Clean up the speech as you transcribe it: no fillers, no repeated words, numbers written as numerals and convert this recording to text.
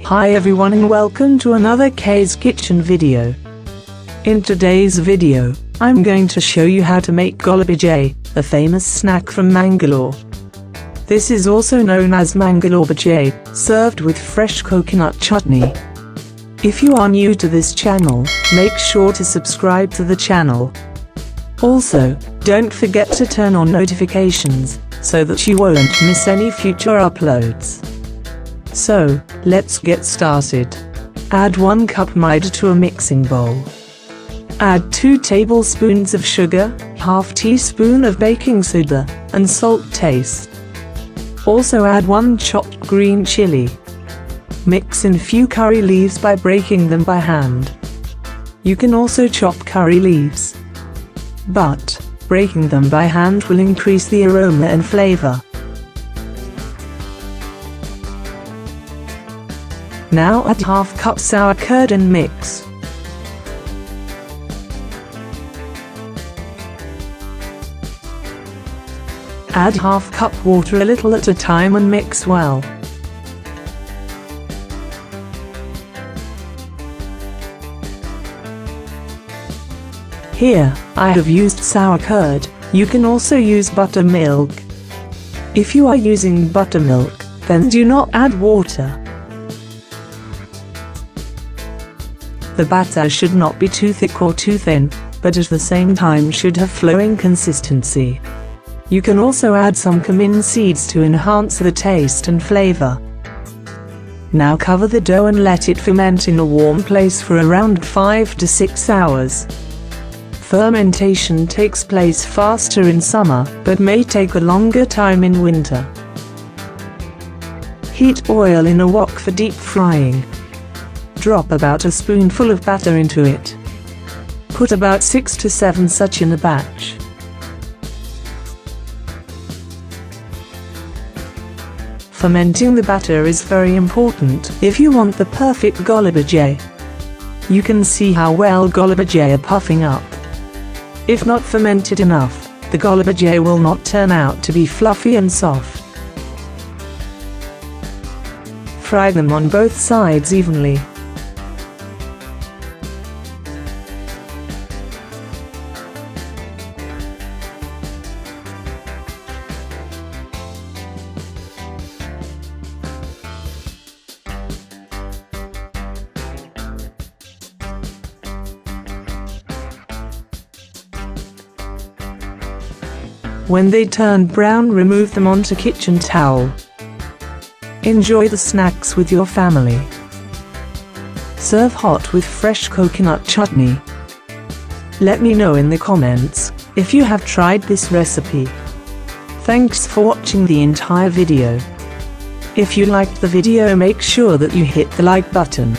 Hi everyone and welcome to another K's Kitchen video. In today's video, I'm going to show you how to make Golibajji, a famous snack from Mangalore. This is also known as Mangaluru Udupi, served with fresh coconut chutney. If you are new to this channel, make sure to subscribe to the channel. Also, don't forget to turn on notifications, so that you won't miss any future uploads. So, let's get started. Add 1 cup maida to a mixing bowl. Add 2 tablespoons of sugar, half teaspoon of baking soda, and salt taste. Also add 1 chopped green chilli. Mix in few curry leaves by breaking them by hand. You can also chop curry leaves, but breaking them by hand will increase the aroma and flavor. Now add half cup sour curd and mix. Add half cup water a little at a time and mix well. Here, I have used sour curd. You can also use buttermilk. If you are using buttermilk, then do not add water. The batter should not be too thick or too thin, but at the same time should have flowing consistency. You can also add some cumin seeds to enhance the taste and flavor. Now cover the dough and let it ferment in a warm place for around 5 to 6 hours. Fermentation takes place faster in summer, but may take a longer time in winter. Heat oil in a wok for deep frying. Drop about a spoonful of batter into it. Put about 6 to 7 such in a batch. Fermenting the batter is very important if you want the perfect Golibajji. You can see how well Golibajji are puffing up. If not fermented enough, the Golibajji will not turn out to be fluffy and soft. Fry them on both sides evenly. When they turn brown, remove them onto kitchen towel. Enjoy the snacks with your family. Serve hot with fresh coconut chutney. Let me know in the comments if you have tried this recipe. Thanks for watching the entire video. If you liked the video, make sure that you hit the like button.